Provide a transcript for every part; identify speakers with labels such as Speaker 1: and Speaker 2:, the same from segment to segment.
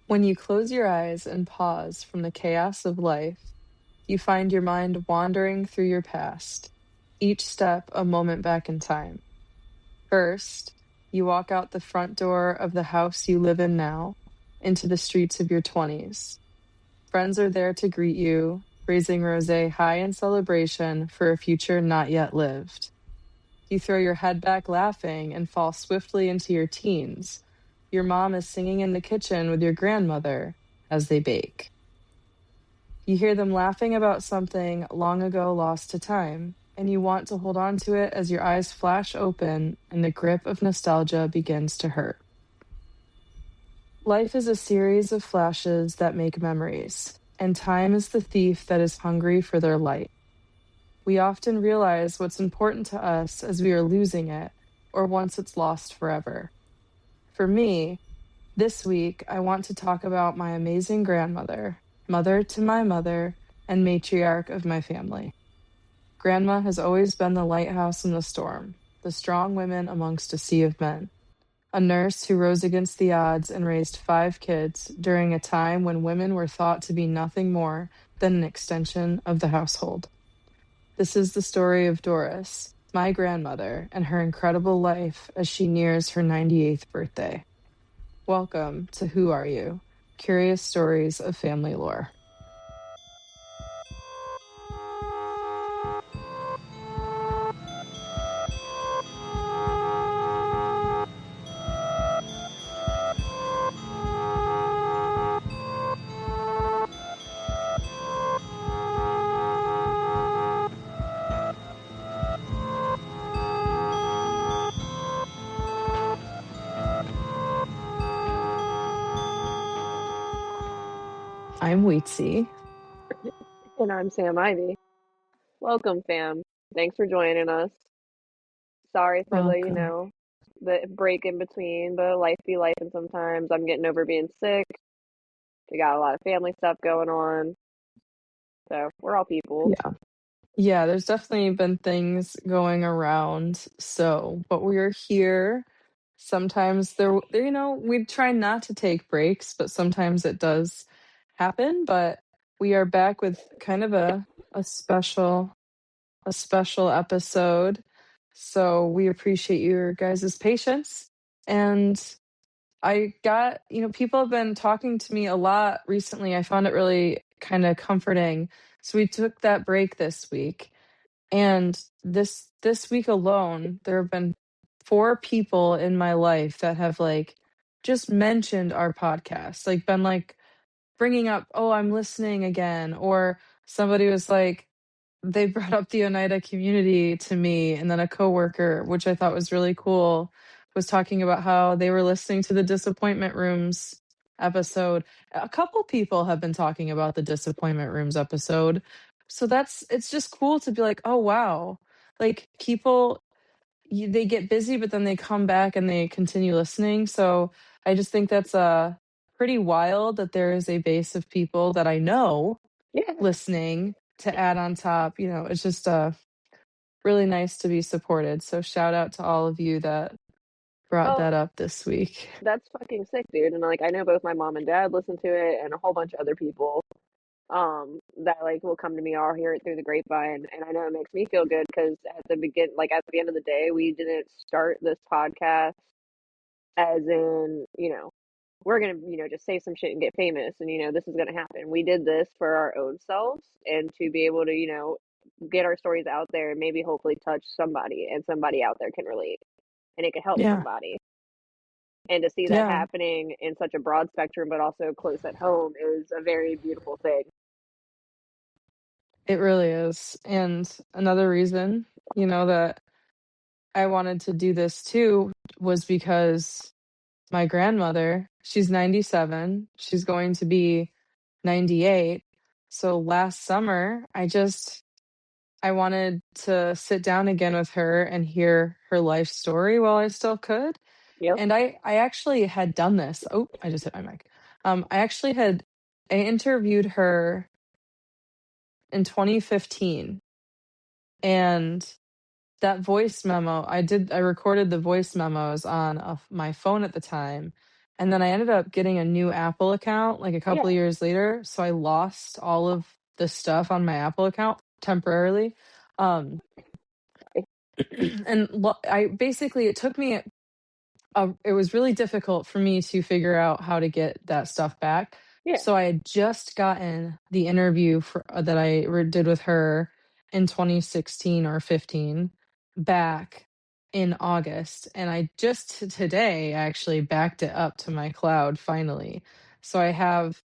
Speaker 1: When you close your eyes and pause from the chaos of life, you find your mind wandering through your past, each step a moment back in time. First, you walk out the front door of the house you live in now into the streets of your 20s. Friends are there to greet you, raising rosé high in celebration for a future not yet lived. You throw your head back laughing and fall swiftly into your teens. Your mom is singing in the kitchen with your grandmother as they bake. You hear them laughing about something long ago lost to time, and you want to hold on to it as your eyes flash open and the grip of nostalgia begins to hurt. Life is a series of flashes that make memories, and time is the thief that is hungry for their light. We often realize what's important to us as we are losing it, or once it's lost forever. For me, this week, I want to talk about my amazing grandmother, mother to my mother, and matriarch of my family. Grandma has always been the lighthouse in the storm, the strong women amongst a sea of men. A nurse who rose against the odds and raised 5 kids during a time when women were thought to be nothing more than an extension of the household. This is the story of Doris, my grandmother, and her incredible life as she nears her 98th birthday. Welcome to Who Are You? Curious Stories of Family Lore. I'm Wheatsy.
Speaker 2: And I'm Sam Ivy. Welcome, fam. Thanks for joining us. Sorry for
Speaker 1: Welcome.
Speaker 2: the break in between, but life be life, and sometimes I'm getting over being sick. We got a lot of family stuff going on, so we're all people.
Speaker 1: Yeah, there's definitely been things going around. But we're here. Sometimes we try not to take breaks, but sometimes it does happen. But we are back with kind of a special episode. So we appreciate your guys' patience. And I got, people have been talking to me a lot recently. I found it really kind of comforting. So we took that break this week. And this week alone, there have been 4 people in my life that have just mentioned our podcast, been bringing up, "Oh, I'm listening again," or somebody was they brought up the Oneida community to me, and then a coworker, which I thought was really cool, was talking about how they were listening to the Disappointment Rooms episode. A couple people have been talking about the Disappointment Rooms episode. So it's just cool to be like, "Oh, wow." People, they get busy, but then they come back and they continue listening. So I just think that's pretty wild that there is a base of people that I know
Speaker 2: Yeah,
Speaker 1: listening to add on top. It's just really nice to be supported. So shout out to all of you that brought
Speaker 2: well,
Speaker 1: that up this week.
Speaker 2: that's fucking sick, dude. And I know both my mom and dad listen to it, and a whole bunch of other people that will come to me. I'll hear it through the grapevine, and I know it makes me feel good because at the end of the day, we didn't start this podcast as in, we're gonna, just say some shit and get famous, and this is gonna happen. We did this for our own selves and to be able to, get our stories out there and maybe hopefully touch somebody, and somebody out there can relate and it can help
Speaker 1: Yeah.
Speaker 2: somebody. And to see that
Speaker 1: Yeah,
Speaker 2: happening in such a broad spectrum, but also close at home, is a very beautiful thing.
Speaker 1: it really is. And another reason, that I wanted to do this too was because my grandmother, she's 97, she's going to be 98. So last summer, I wanted to sit down again with her and hear her life story while I still could.
Speaker 2: Yep.
Speaker 1: And I actually had done this. Oh, I just hit my mic. I interviewed her in 2015, and that voice memo, I recorded the voice memos on my phone at the time, And then I ended up getting a new Apple account like a couple
Speaker 2: Yeah.
Speaker 1: of years later. So I lost all of the stuff on my Apple account temporarily. Um, and I basically, it took me it was really difficult for me to figure out how to get that stuff back.
Speaker 2: Yeah.
Speaker 1: So I had just gotten the interview that I did with her in 2016 or 15 back in August. And I just today actually backed it up to my cloud finally. So I have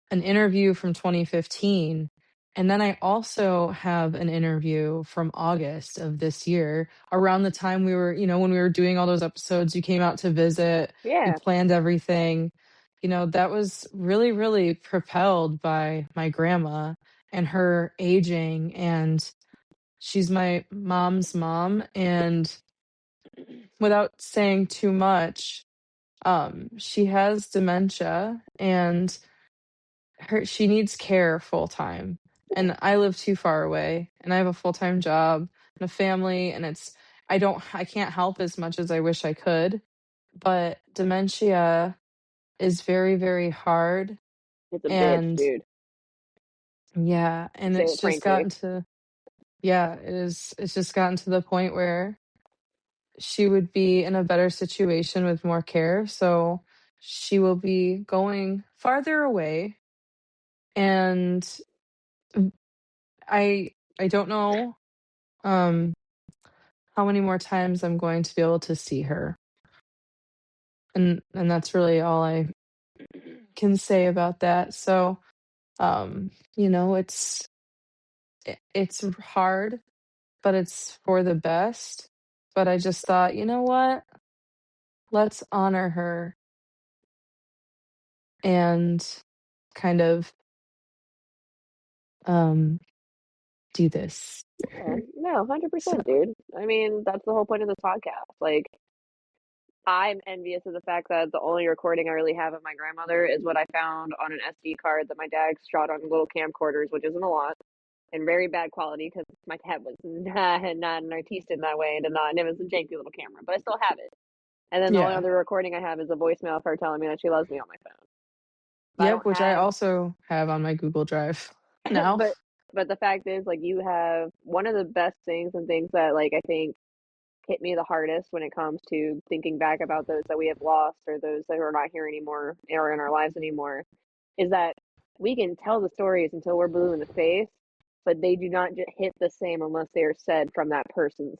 Speaker 1: an interview from 2015. And then I also have an interview from August of this year, around the time we were, when we were doing all those episodes, you came out to visit, we
Speaker 2: Yeah.
Speaker 1: planned everything. That was really, really propelled by my grandma and her aging. And she's my mom's mom. And without saying too much, she has dementia, and she needs care full time, and I live too far away, and I have a full-time job and a family, and I can't help as much as I wish I could. But dementia is very, very hard.
Speaker 2: It's a bitch,
Speaker 1: And
Speaker 2: dude.
Speaker 1: yeah,
Speaker 2: To
Speaker 1: and
Speaker 2: say it
Speaker 1: it's just
Speaker 2: frankly.
Speaker 1: gotten to yeah, it's just gotten to the point where she would be in a better situation with more care, so she will be going farther away. And I I don't know um how many more times I'm going to be able to see her. And that's really all I can say about that. So, it's hard, but it's for the best. But I just thought, you know what? Let's honor her and kind of um do this.
Speaker 2: Yeah. No,
Speaker 1: So,
Speaker 2: 100%, dude. I mean, that's the whole point of this podcast. Like, I'm envious of the fact that the only recording I really have of my grandmother is what I found on an SD card that my dad shot on little camcorders, which isn't a lot, and very bad quality because my dad was not an artiste in that way, and it was a janky little camera, but I still have it. And then the only
Speaker 1: yeah.
Speaker 2: other recording I have is a voicemail of her telling me that she loves me on my phone. But I
Speaker 1: Yep,
Speaker 2: don't
Speaker 1: which I
Speaker 2: have,
Speaker 1: also have on my Google Drive now.
Speaker 2: but the fact is, like, you have one of the best things and things that, like, I think hit me the hardest when it comes to thinking back about those that we have lost or those that are not here anymore or in our lives anymore is that we can tell the stories until we're blue in the face, but they do not hit the same unless they are said from that person's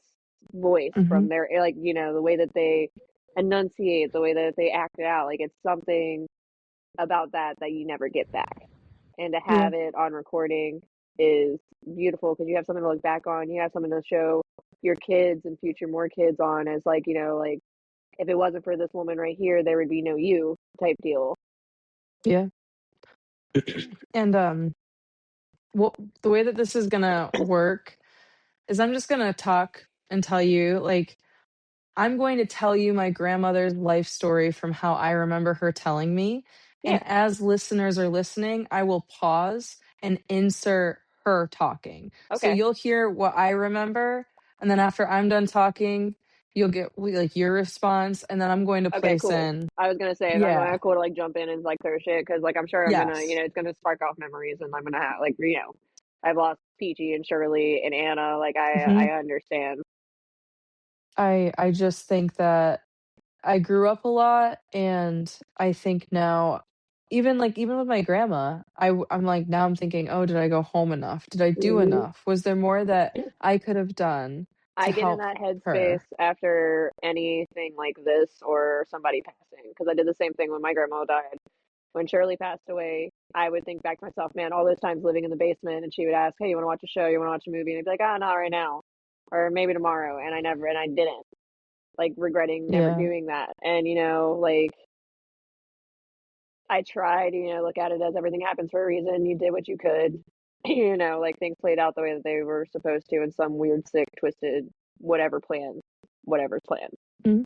Speaker 2: voice,
Speaker 1: Hmm.
Speaker 2: from their, like, the way that they enunciate, the way that they act it out. Like, it's something about that you never get back. And to
Speaker 1: Yeah.
Speaker 2: have it on recording is beautiful because you have something to look back on. You have something to show your kids and future more kids on as, like, like, if it wasn't for this woman right here, there would be no you type deal.
Speaker 1: Yeah. And well, the way that this is gonna work is I'm just gonna talk and tell you, like, I'm going to tell you my grandmother's life story from how I remember her telling me.
Speaker 2: Yeah.
Speaker 1: And as listeners are listening, I will pause and insert her talking. So
Speaker 2: Okay.
Speaker 1: you'll hear what I remember. And then after I'm done talking, you'll get like your response. And then I'm going to
Speaker 2: Okay,
Speaker 1: place
Speaker 2: cool.
Speaker 1: in,
Speaker 2: I was gonna say, I'm
Speaker 1: yeah,
Speaker 2: gonna cool to, like, jump in and, like, clear shit because, like, I'm sure I'm gonna,
Speaker 1: yes.
Speaker 2: it's gonna spark off memories, and I'm gonna have, like, I've lost Peachy and Shirley and Anna. Like,
Speaker 1: Hmm.
Speaker 2: I understand.
Speaker 1: I just think that I grew up a lot, and I think now, even with my grandma, I'm like, now I'm thinking, oh, did I go home enough? Did I do
Speaker 2: Hmm.
Speaker 1: enough? Was there more that I could have done to
Speaker 2: I get in
Speaker 1: help
Speaker 2: that headspace
Speaker 1: her?
Speaker 2: after anything like this or somebody passing because I did the same thing when my grandma died. When Shirley passed away, I would think back to myself, man, all those times living in the basement, and she would ask, "Hey, you want to watch a show? You want to watch a movie?" And I'd be like, "Ah, not right now, or maybe tomorrow." And I didn't, like, regretting never
Speaker 1: Yeah.
Speaker 2: doing that. And like, I tried, look at it as everything happens for a reason. You did what you could, like, things played out the way that they were supposed to in some weird, sick, twisted, whatever plan, whatever's plan.
Speaker 1: Mhm.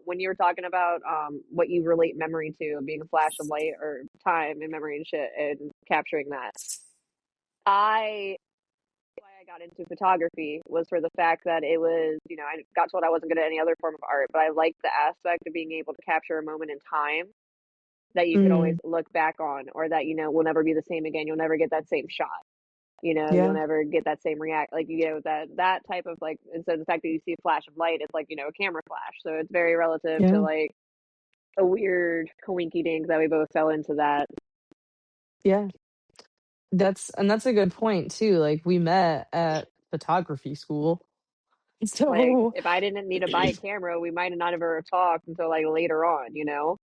Speaker 2: When you were talking about what you relate memory to being a flash of light or time and memory and shit and capturing that, I why I got into photography was for the fact that it was, I got told I wasn't good at any other form of art, but I liked the aspect of being able to capture a moment in time that you could always
Speaker 1: Mm,
Speaker 2: look back on, or that, will never be the same again. You'll never get that same shot. You'll
Speaker 1: yeah,
Speaker 2: never get that same react, like, that type of, like, and so the fact that you see a flash of light, it's like, a camera flash. So it's very relative to,
Speaker 1: yeah,
Speaker 2: like, a weird coinky dink that we both fell into that.
Speaker 1: yeah. That's a good point too. Like we met at photography school.
Speaker 2: Like,
Speaker 1: So
Speaker 2: if I didn't need to buy a camera, we might have not ever talked until, like, later on.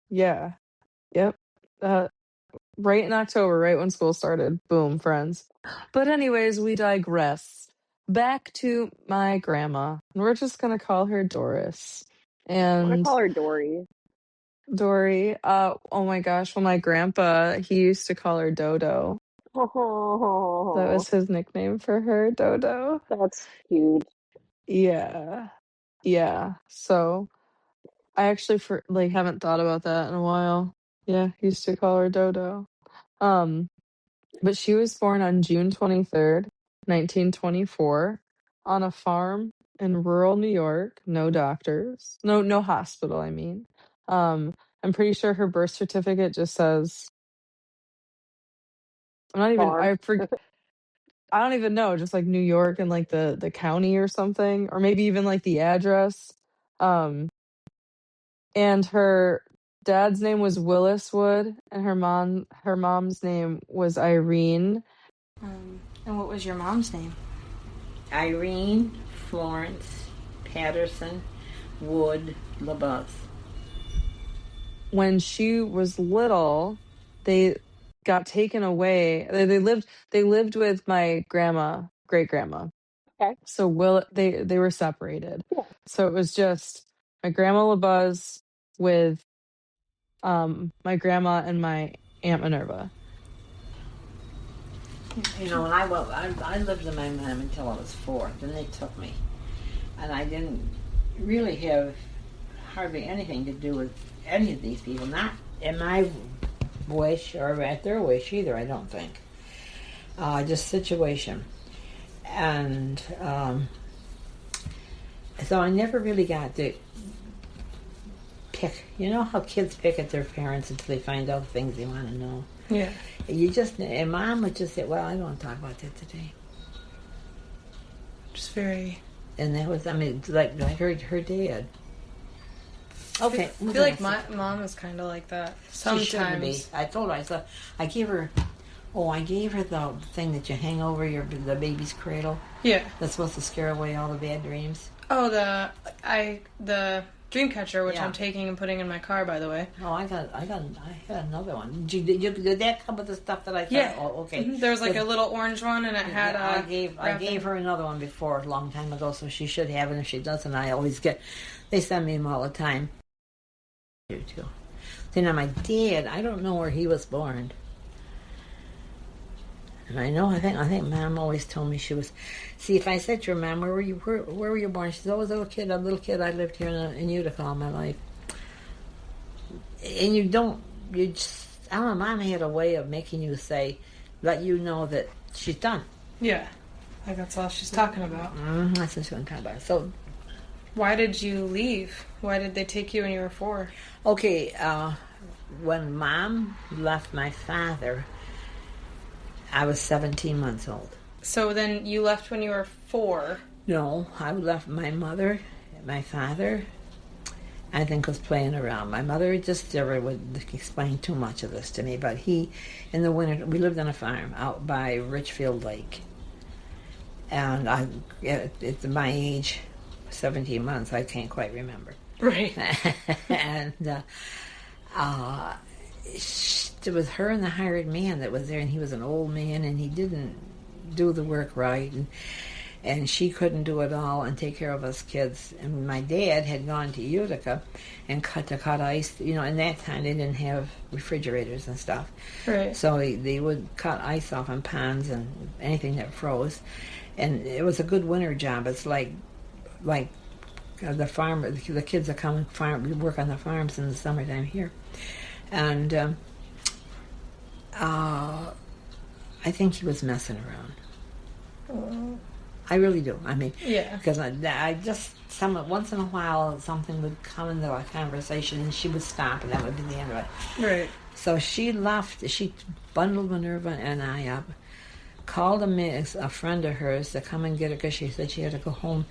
Speaker 1: yeah. Yep. Right in October, right when school started. Boom, friends. But anyways, we digress. Back to my grandma. We're just gonna call her Doris.
Speaker 2: I want to
Speaker 1: And
Speaker 2: call her Dory.
Speaker 1: Dory, oh my gosh, well my grandpa, he used to call her Dodo. That
Speaker 2: Oh,
Speaker 1: was his nickname for her, Dodo.
Speaker 2: that's cute.
Speaker 1: Yeah. Yeah. So I actually like haven't thought about that in a while. Yeah, he used to call her Dodo. Um But she was born on June 23rd, 1924, on a farm in rural New York. No doctors. No hospital, I mean. Um, I'm pretty sure her birth certificate just says I'm not even
Speaker 2: Farm.
Speaker 1: I don't even know, just like New York and like the county or something, or maybe even like the address. Um, and her dad's name was Willis Wood, and her mom's name was Irene. And what was your mom's name?
Speaker 3: Irene Florence Patterson Wood LaBeouf.
Speaker 1: When she was little, they got taken away. They lived with my great grandma.
Speaker 2: Okay.
Speaker 1: So they were separated.
Speaker 2: Yeah.
Speaker 1: So it was just my grandma LaBuzz with my grandma and my aunt Minerva.
Speaker 3: When I lived with my mom until I was 4. Then they took me, and I didn't really have hardly anything to do with any of these people. Not in my wish or at their wish either. I don't think. Just situation, and so I never really got to pick. You know how kids pick at their parents until they find out things they want to know.
Speaker 1: Yeah.
Speaker 3: And Mom would just say, well, I don't want to talk about that today.
Speaker 1: Just very.
Speaker 3: And that was, like her dad. Okay.
Speaker 4: I feel like my mom is kind of like that.
Speaker 3: She shouldn't be.
Speaker 4: Sometimes.
Speaker 3: I told her, I gave her the thing that you hang over the baby's cradle.
Speaker 4: Yeah.
Speaker 3: That's supposed to scare away all the bad dreams.
Speaker 4: Oh, the Dreamcatcher, which
Speaker 3: Yeah.
Speaker 4: I'm taking and putting in my car, by the way.
Speaker 3: Oh, I had another one. Did that come with the stuff that I thought?
Speaker 4: Yeah.
Speaker 3: Oh, okay.
Speaker 4: There was like a little orange one, and it had
Speaker 3: I gave
Speaker 4: wrapping.
Speaker 3: her another one before a long time ago, so she should have it. If she doesn't, I always get. They send me them all the time. You too. Then my dad, I don't know where he was born, and I think Mom always told me she was. See, if I said to her, Mom, where were you born? She said, "Oh, I was a little kid. I lived here in Utica all my life." And you just, I don't know. Mom had a way of making you let you know that she's done.
Speaker 4: Yeah. Like that's all she's talking about.
Speaker 3: That's what she was talking about. So,
Speaker 4: Why did you leave? Why did they take you when you were 4?
Speaker 3: okay, when Mom left my father, I was 17 months old.
Speaker 4: So then you left when you were 4.
Speaker 3: No, I left my mother, my father, I think was playing around. My mother just never would explain too much of this to me, but in the winter, we lived on a farm out by Richfield Lake. And at my age, 17 months, I can't quite remember.
Speaker 4: Right.
Speaker 3: And it was her and the hired man that was there, and he was an old man, and he didn't do the work right, and she couldn't do it all and take care of us kids. And my dad had gone to Utica and cut ice. In that time they didn't have refrigerators and stuff.
Speaker 4: Right.
Speaker 3: So they would cut ice off in ponds and anything that froze. And it was a good winter job. It's like the kids that come and work on the farms in the summertime here. And I think he was messing around.
Speaker 4: Oh.
Speaker 3: I really do.
Speaker 4: Yeah.
Speaker 3: Because I just once in a while something would come into our conversation and she would stop, and that would be the end of it.
Speaker 4: Right.
Speaker 3: So she left. She bundled Minerva and I up, called a friend of hers to come and get her because she said she had to go home.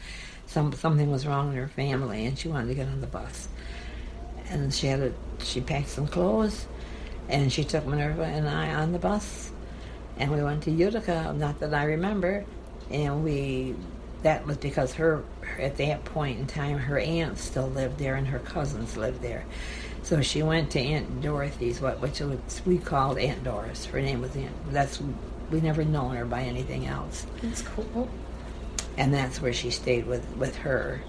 Speaker 3: Something was wrong in her family, and she wanted to get on the bus. And she packed some clothes, and she took Minerva and I on the bus, and we went to Utica. Not that I remember, and that was because at that point in time, her aunt still lived there and her cousins lived there. So she went to Aunt Dorothy's, which we called Aunt Doris. Her name was Aunt. We never known her by anything else.
Speaker 4: That's cool.
Speaker 3: And that's where she stayed with her.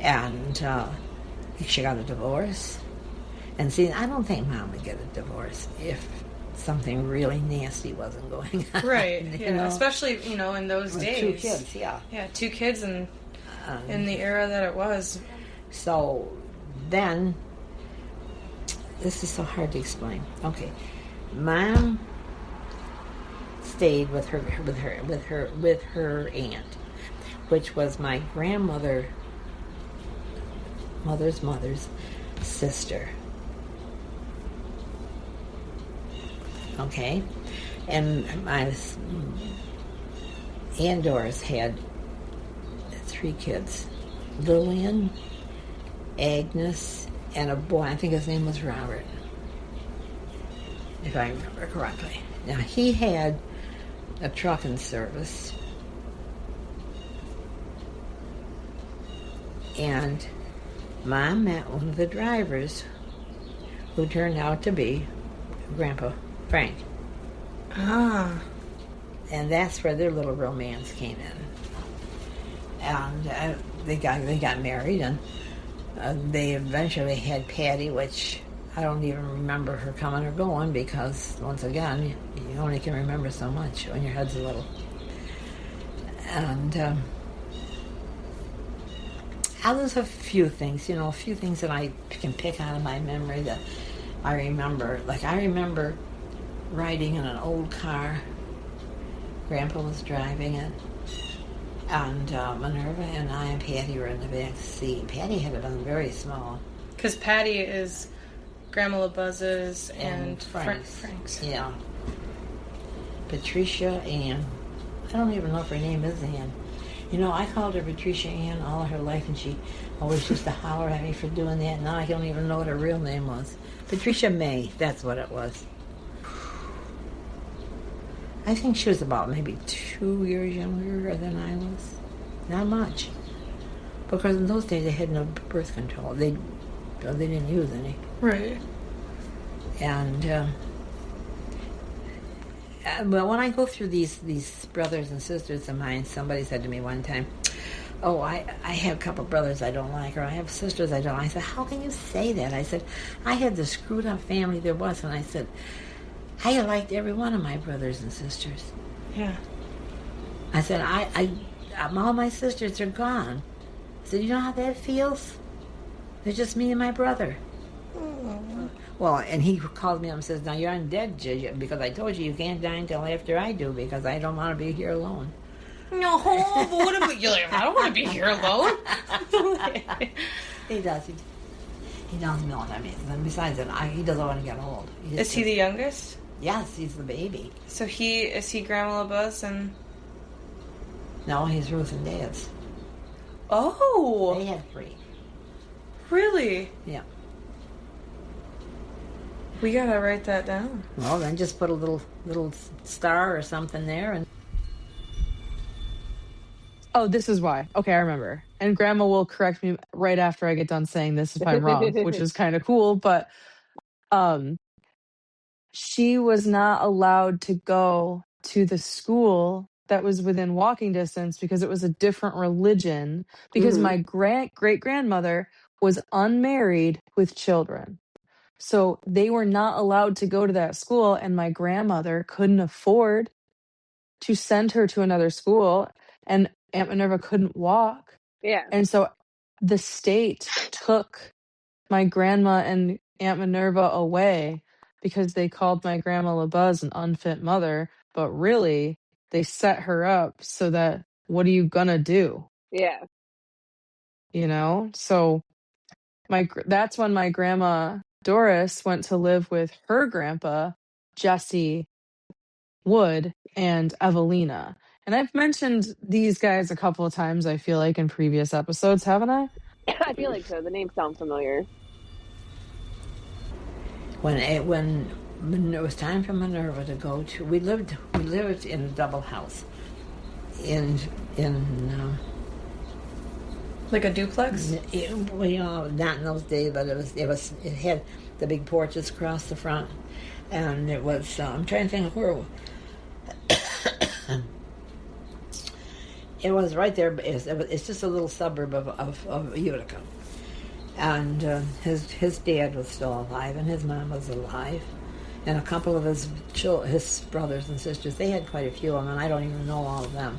Speaker 3: And she got a divorce. And see, I don't think Mom would get a divorce if something really nasty wasn't going on.
Speaker 4: Right. Yeah. Especially, in those days.
Speaker 3: 2 kids, yeah.
Speaker 4: Yeah, 2 kids in the era that it was.
Speaker 3: So then, this is so hard to explain. Okay, Mom stayed with her aunt, which was my grandmother's mother's sister. Okay, and my Aunt Doris had 3 kids: Lillian, Agnes, and a boy. I think his name was Robert, if I remember correctly. Now, he had a trucking service, and Mom met one of the drivers who turned out to be Grandpa Frank.
Speaker 4: Ah.
Speaker 3: And that's where their little romance came in. And they got married, and they eventually had Patty, which I don't even remember her coming or going, because once again, you only can remember so much when your head's little. And there's a few things that I can pick out of my memory that I remember. Like, I remember riding in an old car. Grandpa was driving it, and Minerva and I and Patty were in the back seat. Patty had it on very small.
Speaker 4: Because Patty is Grandma LaBuzz's and Frank's.
Speaker 3: Yeah. Patricia Ann. I don't even know if her name is Ann. I called her Patricia Ann all her life, and she always used to holler at me for doing that. Now I don't even know what her real name was. Patricia May, that's what it was. I think she was about maybe 2 years younger than I was. Not much. Because in those days they had no birth control. They didn't use any.
Speaker 4: Right.
Speaker 3: And well, when I go through these brothers and sisters of mine, somebody said to me one time, "Oh, I have a couple brothers I don't like, or I have sisters I don't like." I said, "How can you say that?" I said, "I had the screwed up family there was," and I said, "I liked every one of my brothers and sisters."
Speaker 4: Yeah.
Speaker 3: I said, all my sisters are gone. I said, "You know how that feels? They're just me and my brother."
Speaker 4: Oh.
Speaker 3: Well, and he called me up and says, "Now you're undead, because I told you can't die until after I do, because I don't want to be here alone."
Speaker 4: No, but what about you? I don't want to be here alone.
Speaker 3: He does. He doesn't know what I mean. And besides that, he doesn't want to get old.
Speaker 4: Is he the youngest?
Speaker 3: Yes, he's the baby.
Speaker 4: So is he Grandma LaBuzz and...
Speaker 3: No, he's Ruth and Dad's.
Speaker 4: Oh!
Speaker 3: They had 3.
Speaker 4: Really?
Speaker 3: Yeah.
Speaker 4: We gotta write that down.
Speaker 3: Well, then just put a little star or something there, and...
Speaker 1: Oh, this is why. Okay, I remember. And Grandma will correct me right after I get done saying this if I'm wrong, which is kind of cool. But she was not allowed to go to the school that was within walking distance because it was a different religion. Because my great-grandmother was unmarried with children. So they were not allowed to go to that school, and my grandmother couldn't afford to send her to another school, and Aunt Minerva couldn't walk.
Speaker 2: Yeah.
Speaker 1: And so the state took my grandma and Aunt Minerva away because they called my grandma LaBuzz an unfit mother, but really they set her up so that what are you gonna do?
Speaker 2: Yeah.
Speaker 1: So that's when my grandma Doris went to live with her grandpa, Jesse Wood, and Evelina. And I've mentioned these guys a couple of times, I feel like, in previous episodes, haven't I?
Speaker 2: I feel like so. The names sound familiar.
Speaker 3: When it was time for Minerva to go to, we lived in a double house in
Speaker 4: Like a duplex?
Speaker 3: well, not in those days, but it had the big porches across the front, and it was I'm trying to think of where it was right there. It's just a little suburb of Utica, and his dad was still alive, and his mom was alive, and a couple of his brothers and sisters. They had quite a few of them, and I don't even know all of them.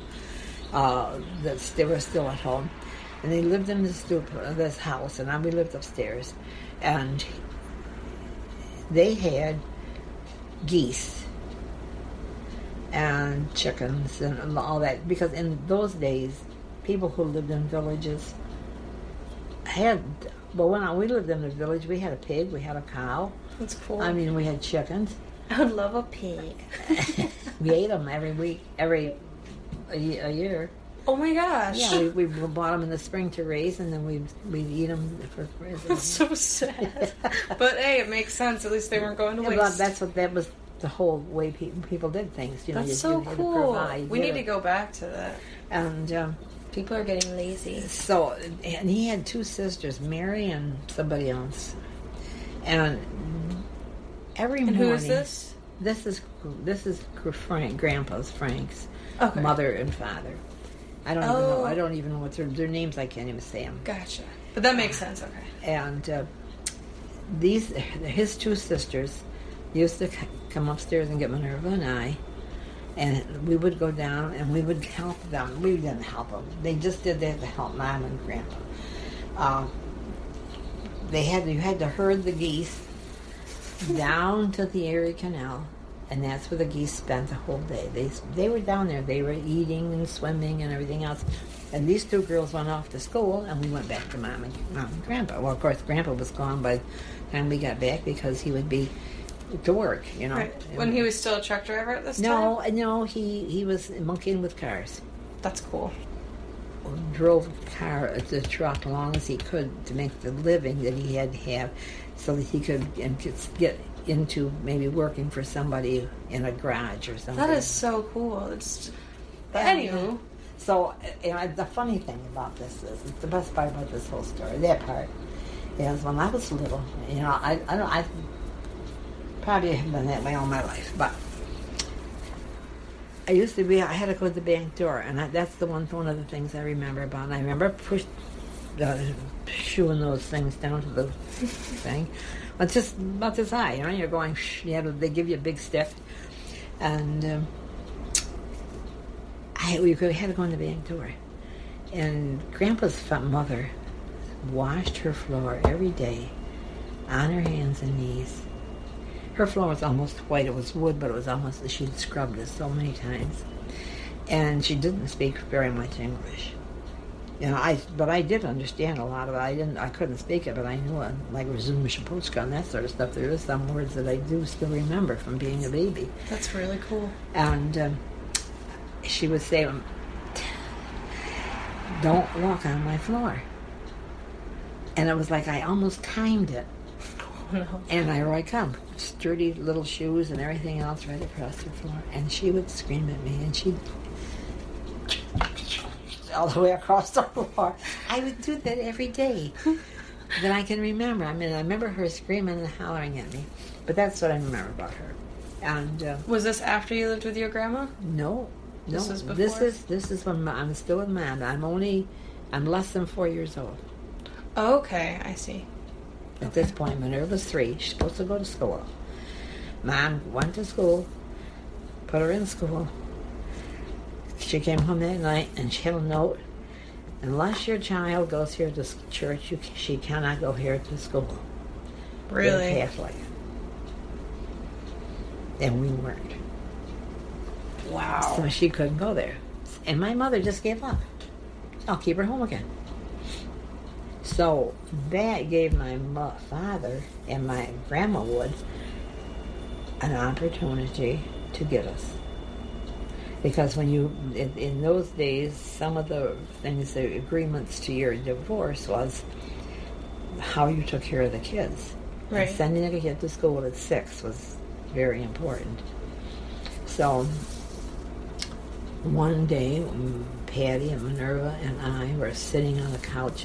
Speaker 3: They were still at home, and they lived in this house, and we lived upstairs, and they had geese and chickens and all that, because in those days, people who lived in villages when we lived in a village, we had a pig, we had a cow.
Speaker 4: That's cool.
Speaker 3: I mean, we had chickens.
Speaker 4: I would love a pig.
Speaker 3: We ate them every week, a year.
Speaker 4: Oh my gosh.
Speaker 3: Yeah, we bought them in the spring to raise, and then we'd eat them for Christmas.
Speaker 4: That's so sad. But hey, it makes sense. At least they weren't going to waste.
Speaker 3: That was the whole way people did things.
Speaker 4: That's so
Speaker 3: you had to
Speaker 4: cool.
Speaker 3: provide,
Speaker 4: We need to go back to that.
Speaker 3: And
Speaker 4: People are getting lazy.
Speaker 3: so, and he had two sisters, Mary and somebody else. And every morning.
Speaker 4: Who is this?
Speaker 3: This is Frank's
Speaker 4: Okay.
Speaker 3: mother and father. I don't even know. I don't even know what their names. I can't even say them.
Speaker 4: Gotcha. But that makes sense. Okay.
Speaker 3: And his two sisters used to come upstairs and get Minerva and I, and we would go down and we would help them. We didn't help them. They just did that to help Mom and Grandpa. You had to herd the geese down to the Erie Canal, and that's where the geese spent the whole day. They were down there. They were eating and swimming and everything else. And these two girls went off to school, and we went back to Mom and Grandpa. Well, of course, Grandpa was gone by the time we got back because he would be to work,
Speaker 4: Right. When he was still a truck driver at this time?
Speaker 3: No, he was monkeying with cars.
Speaker 4: That's cool.
Speaker 3: Drove the truck as long as he could to make the living that he had to have, so that he could get into maybe working for somebody in a garage or something.
Speaker 4: That is so cool. But anywho.
Speaker 3: So, the funny thing about this is, the best part about this whole story, that part, is when I was little, I probably have been that way all my life, but I had to go to the bank door, and that's one of the things I remember about. And I remember shooing those things down to the thing. But just about this high, you're going, they give you a big stick. And we had to go in the bank door. And Grandpa's mother washed her floor every day on her hands and knees. Her floor was almost white. It was wood, but it was almost, she'd scrubbed it so many times. And she didn't speak very much English. But I did understand a lot of it. I couldn't speak it, but I knew it, like Razum Shapochka and that sort of stuff. There is some words that I do still remember from being a baby.
Speaker 4: That's really cool.
Speaker 3: And she would say, "Don't walk on my floor." And it was like I almost timed it. Oh, no. And here I come, sturdy little shoes and everything else right across the floor. And she would scream at me, and she'd all the way across the floor. I would do that every day that I can remember. I remember her screaming and hollering at me. But that's what I remember about her. And
Speaker 4: was this after you lived with your grandma?
Speaker 3: No.
Speaker 4: This was before?
Speaker 3: This is when I'm still with Mom. I'm less than 4 years old.
Speaker 4: Oh, okay, I see.
Speaker 3: At this point, Minerva's 3. She's supposed to go to school. Mom went to school, put her in school. She came home that night and she had a note. Unless your child goes here to church, she cannot go here to school.
Speaker 4: Really?
Speaker 3: They're Catholic. And we weren't.
Speaker 4: Wow.
Speaker 3: So she couldn't go there. And my mother just gave up. I'll keep her home again. So that gave my father and my grandma an opportunity to get us. Because when in those days, some of the things, the agreements to your divorce was how you took care of the kids.
Speaker 4: Right.
Speaker 3: And sending a kid to school at 6 was very important. So one day, Patty and Minerva and I were sitting on the couch,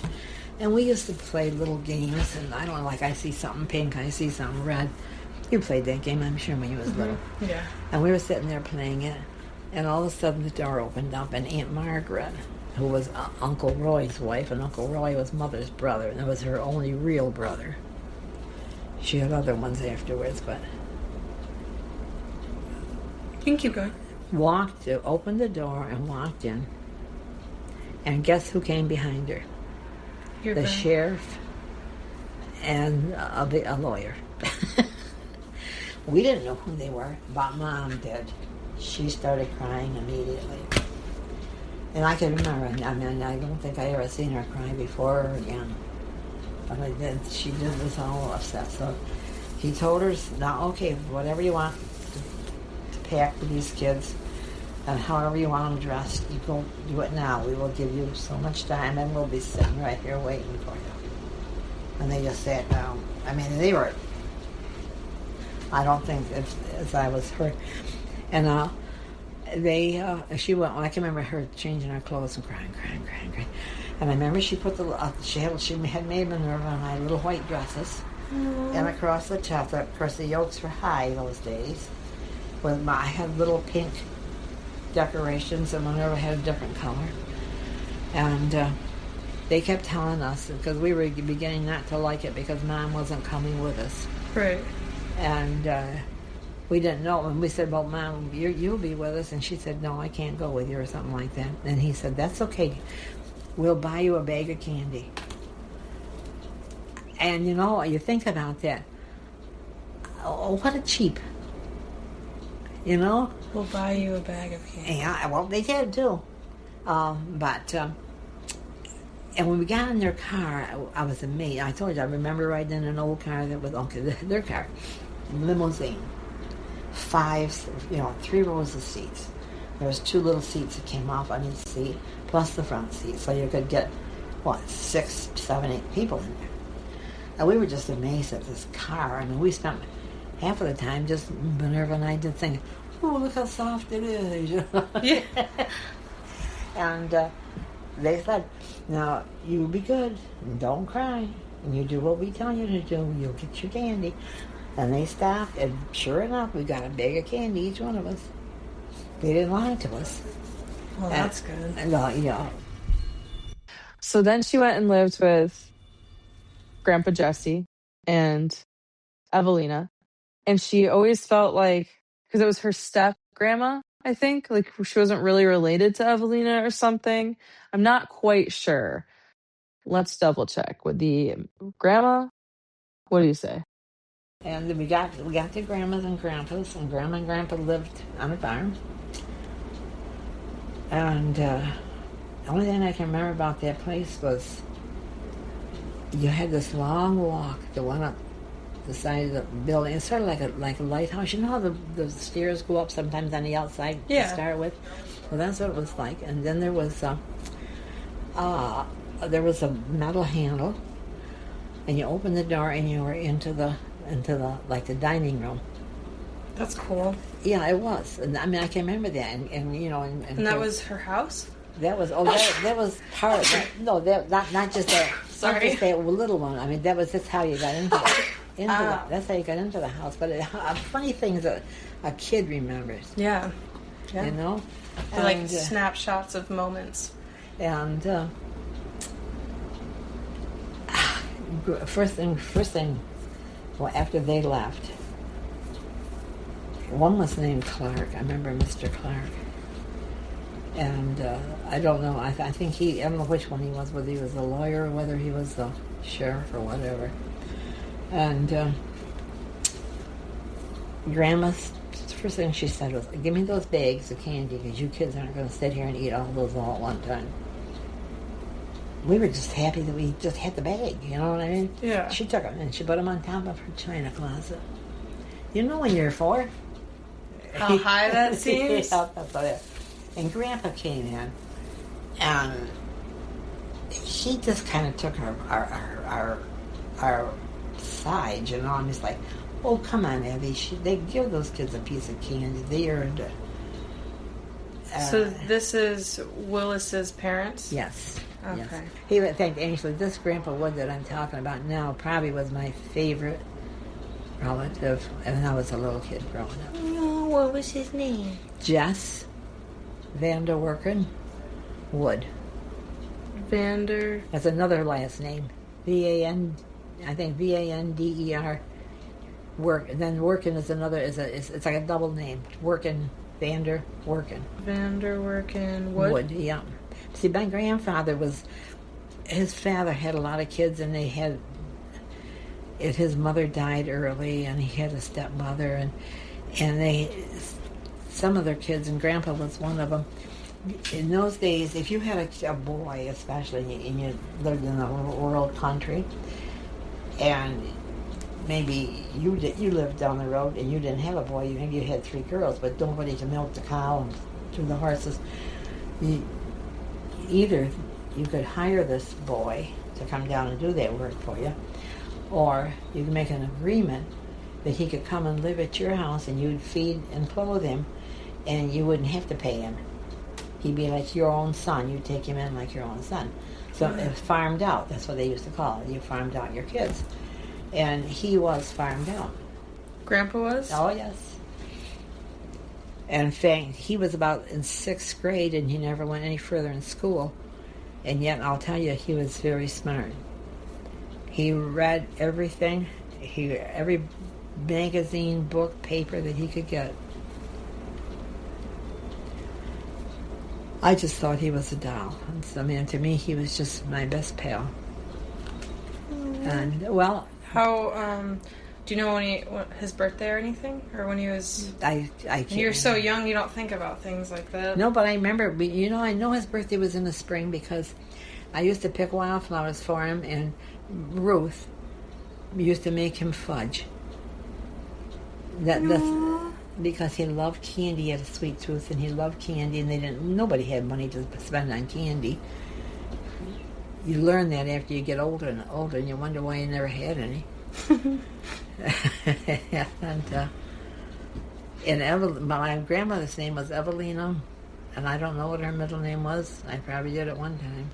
Speaker 3: and we used to play little games, and I don't know, like I see something pink, I see something red. You played that game, I'm sure, when you was little.
Speaker 4: Yeah.
Speaker 3: And we were sitting there playing it, and all of a sudden the door opened up, and Aunt Margaret, who was Uncle Roy's wife, and Uncle Roy was Mother's brother, and it was her only real brother. She had other ones afterwards, but
Speaker 4: You can keep going.
Speaker 3: opened the door and walked in, and guess who came behind her?
Speaker 4: Your
Speaker 3: The
Speaker 4: grandma.
Speaker 3: sheriff and a lawyer. We didn't know who they were, but Mom did. She started crying immediately. And I can remember, I mean, I don't think I ever seen her cry before or again. But I did. She just was all upset. So he told her, now, okay, whatever you want to pack for these kids, and however you want them dressed, you go do it now. We will give you so much time, and we'll be sitting right here waiting for you. And they just sat down. I mean, they were, I don't think as I was hurt. And she went, I can remember her changing her clothes and crying. And I remember she put she had made Minerva and I little white dresses. And across the top, of course the yolks were high those days. I had little pink decorations, and Minerva had a different color. And they kept telling us, because we were beginning not to like it because Mom wasn't coming with us.
Speaker 4: Right.
Speaker 3: And we didn't know. And we said, well, Mom, you'll be with us. And she said, no, I can't go with you, or something like that. And he said, that's okay. We'll buy you a bag of candy. And, you know, you think about that. Oh, what a cheap. You know?
Speaker 4: We'll buy you a bag of candy.
Speaker 3: Yeah, well, they did, too. And when we got in their car, I was amazed. I told you, I remember riding in an old car that was, their car, limousine. 3 rows of seats. There was 2 little seats that came off on each seat, plus the front seat, so you could get, 6, 7, 8 people in there. And we were just amazed at this car. I mean, we spent half of the time just, Minerva and I did thinking, oh, look how soft it is.
Speaker 4: Yeah.
Speaker 3: And they said, now, you be good, and don't cry, and you do what we tell you to do, you'll get your candy. And they stopped, and sure enough, we got a bag of candy, each one of us. They didn't lie to us.
Speaker 4: Well, that's good.
Speaker 3: And, yeah.
Speaker 1: So then she went and lived with Grandpa Jesse and Evelina. And she always felt like, because it was her step grandma, I think, like she wasn't really related to Evelina or something. I'm not quite sure. Let's double check with the grandma. What do you say?
Speaker 3: And we got the grandmas and grandpas, and Grandma and Grandpa lived on a farm. And the only thing I can remember about that place was you had this long walk that went up the side of the building. It's sort of like a lighthouse. You know how the stairs go up sometimes on the outside to start with? Well, that's what it was like. And then there was a metal handle, and you opened the door and you were into the dining room.
Speaker 4: That's cool.
Speaker 3: Yeah, it was. And I mean, I can remember that. And
Speaker 4: that was her house?
Speaker 3: That was that was part of that. No, not just that.
Speaker 4: Sorry.
Speaker 3: Not just that little one. I mean, that's how you got into it. That's how you got into the house. But funny things that a kid remembers.
Speaker 4: Yeah.
Speaker 3: You know?
Speaker 4: They're like snapshots of moments.
Speaker 3: And first thing, well, after they left, one was named Clark. I remember Mr. Clark. And I don't know. I think I don't know which one he was, whether he was a lawyer or whether he was the sheriff or whatever. And Grandma's first thing she said was, give me those bags of candy because you kids aren't going to sit here and eat all those all at one time. we were just happy that we just had the bag, you know what I mean?
Speaker 4: Yeah.
Speaker 3: She took them and she put them on top of her china closet. You know when you're 4?
Speaker 4: How high that seems?
Speaker 3: Yeah, that's what it is. And Grandpa came in, and he just kind of took our side, you know. I'm just like, oh, come on, Abby. They give those kids a piece of candy. They earned it.
Speaker 4: So this is Willis's parents?
Speaker 3: Yes.
Speaker 4: Okay.
Speaker 3: Yes. He would think, actually, this Grandpa Wood that I'm talking about now probably was my favorite relative when I was a little kid growing up.
Speaker 4: Oh, what was his name?
Speaker 3: Jess Vanderwerken Wood.
Speaker 4: Vander.
Speaker 3: That's another last name. V-A-N, I think V-A-N-D-E-R. Work. And then Worken is another, it's like a double name. Worken, Vanderwerken.
Speaker 4: Vanderwerken Wood?
Speaker 3: Wood, yeah. See, my grandfather his father had a lot of kids, and his mother died early, and he had a stepmother, and some of their kids, and Grandpa was one of them. In those days, if you had a boy, especially, and you lived in a rural country, and maybe you lived down the road and you didn't have a boy, maybe you had 3 girls, but nobody to milk the cow and do the horses. Either you could hire this boy to come down and do that work for you, or you could make an agreement that he could come and live at your house and you'd feed and clothe him and you wouldn't have to pay him. He'd be like your own son. You'd take him in like your own son. So it was farmed out. That's what they used to call it. You farmed out your kids. And he was farmed out.
Speaker 4: Grandpa was?
Speaker 3: Oh, yes. And in fact, he was about in 6th grade and he never went any further in school. And yet, I'll tell you, he was very smart. He read everything, every magazine, book, paper that he could get. I just thought he was a doll. I mean, to me, he was just my best pal. And, well...
Speaker 4: How, do you know his birthday or anything? Or when he was...
Speaker 3: I can't.
Speaker 4: You're so young, you don't think about things like that.
Speaker 3: No, but I remember, I know his birthday was in the spring because I used to pick wildflowers for him, and Ruth used to make him fudge. That's because he loved candy. He had a sweet tooth, and he loved candy, and nobody had money to spend on candy. You learn that after you get older and older, and you wonder why you never had any. And my grandmother's name was Evelina, and I don't know what her middle name was. I probably did at one time.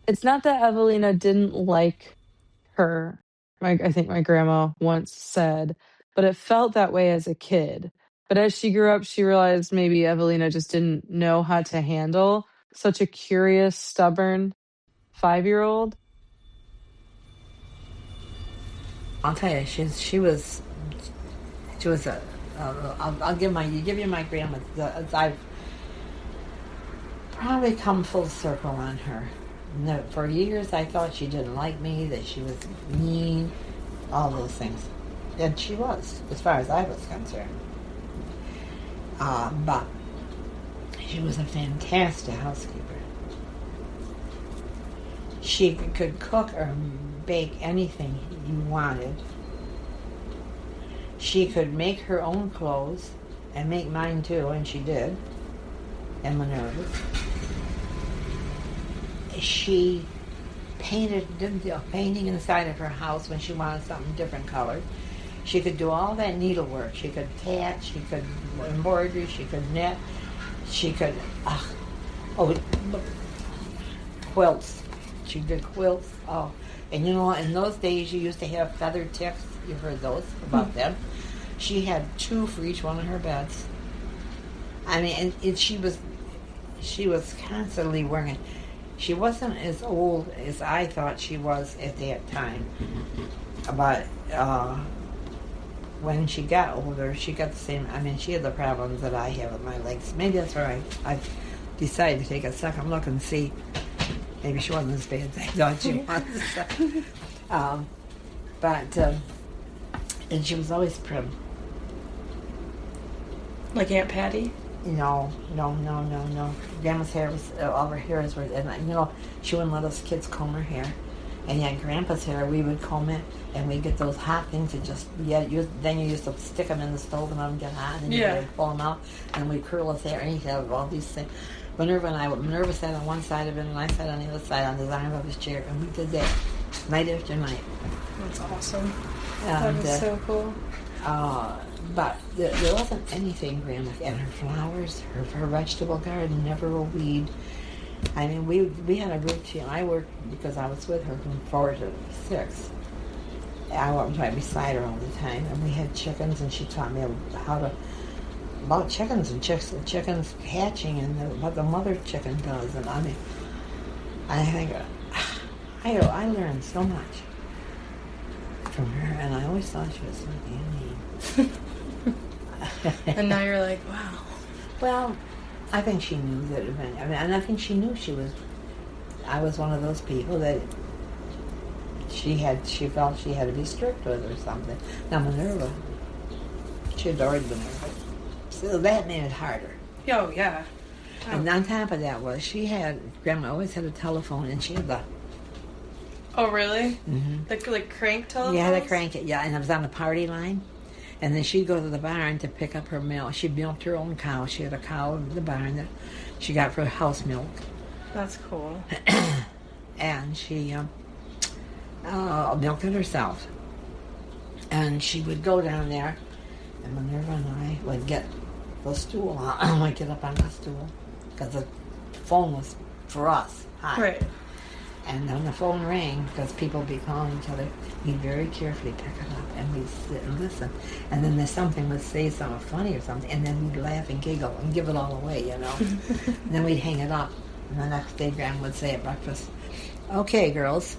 Speaker 1: It's not that Evelina didn't like her. I think my grandma once said, but it felt that way as a kid. But as she grew up, she realized maybe Evelina just didn't know how to handle such a curious, stubborn 5-year-old.
Speaker 3: I'll tell you, she was a. I'll give you my grandma. I've probably come full circle on her. No, for years I thought she didn't like me, that she was mean, all those things, and she was, as far as I was concerned. But she was a fantastic housekeeper. She could cook or bake anything you wanted. She could make her own clothes, and make mine too, and she did, and Minerva's. She did a painting inside of her house when she wanted something different colored. She could do all that needlework. She could tat, she could embroidery, she could knit, she could, quilts. She did quilts. Oh, and in those days you used to have feather ticks. You heard those about them. She had 2 for each one of her beds. I mean, and she was constantly wearing it. She wasn't as old as I thought she was at that time. But when she got older, she got the same. I mean, she had the problems that I have with my legs. Maybe that's why I decided to take a second look and see. Maybe she wasn't as bad as I thought she was. And she was always prim.
Speaker 4: Like Aunt Patty?
Speaker 3: No. Grandma's hair was, all her hairs were, and she wouldn't let us kids comb her hair. And yet Grandpa's hair, we would comb it, and we'd get those hot things that just, then you used to stick them in the stove and let them get hot, and you would pull them out, and we'd curl his hair, and he'd have all these things. Minerva sat on one side of it, and I sat on the other side on the arm of his chair, and we did that night after night.
Speaker 4: That's awesome.
Speaker 3: And,
Speaker 4: that is so cool.
Speaker 3: But there wasn't anything, Grandma, and her flowers, her vegetable garden, never a weed. I mean, we had a routine. I worked, because I was with her from 4 to 6. I was right beside her all the time, and we had chickens, and she taught me about chickens and chickens hatching and what the mother chicken does. And I mean, I think I learned so much from her, and I always thought she was so damn mean.
Speaker 4: And now you're like, wow.
Speaker 3: Well, I think she knew that. And I think she knew I was one of those people that she felt she had to be strict with or something. Now Minerva, she adored Minerva, so that made it harder.
Speaker 4: Oh yeah.
Speaker 3: And on top of that Grandma always had a telephone, and she had the.
Speaker 4: Oh really?
Speaker 3: Mm-hmm.
Speaker 4: The crank telephone.
Speaker 3: Yeah, the crank. Yeah, and it was on the party line. And then she'd go to the barn to pick up her milk. She milked her own cow. She had a cow in the barn that she got for house milk.
Speaker 4: That's cool.
Speaker 3: And she milked it herself. And she would go down there, and Minerva and I would get the stool on. We'd get up on the stool, because the phone was, for us, hot.
Speaker 4: Right.
Speaker 3: And when the phone rang, because people would be calling each other, we'd very carefully pick it up, and we'd sit and listen. And then there's something would say something funny or something, and then we'd laugh and giggle and give it all away, And then we'd hang it up. And the next day, Grandma would say at breakfast, "Okay, girls,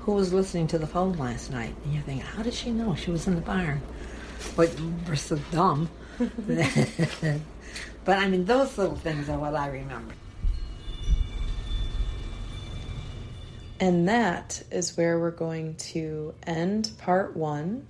Speaker 3: who was listening to the phone last night?" And you think, how did she know? She was in the barn. But we're so dumb. But I mean, those little things are what I remember.
Speaker 1: And that is where we're going to end part 1.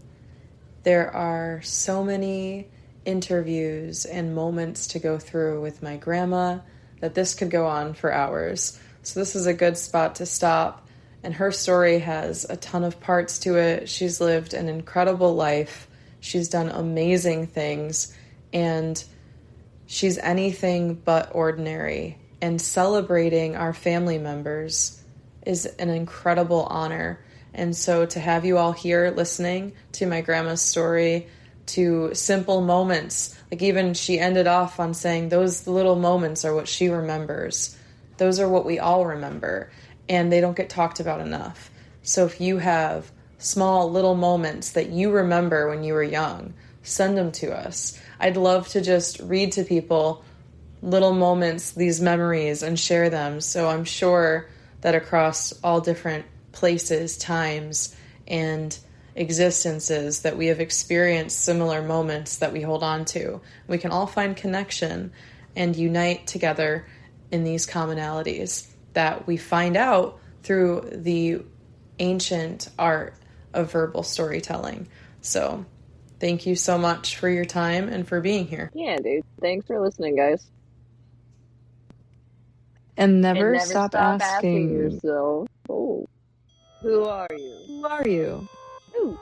Speaker 1: There are so many interviews and moments to go through with my grandma that this could go on for hours. So this is a good spot to stop. And her story has a ton of parts to it. She's lived an incredible life. She's done amazing things. And she's anything but ordinary. And celebrating our family members is an incredible honor. And so to have you all here listening to my grandma's story, to simple moments, like even she ended off on saying those little moments are what she remembers. Those are what we all remember, and they don't get talked about enough. So if you have small little moments that you remember when you were young, send them to us. I'd love to just read to people little moments, these memories, and share them. So I'm sure that across all different places, times, and existences that we have experienced similar moments that we hold on to. We can all find connection and unite together in these commonalities that we find out through the ancient art of verbal storytelling. So thank you so much for your time and for being here.
Speaker 2: Yeah, dude. Thanks for listening, guys.
Speaker 1: And never stop asking
Speaker 2: yourself, oh, who are you?
Speaker 1: Who are you?
Speaker 2: Ooh.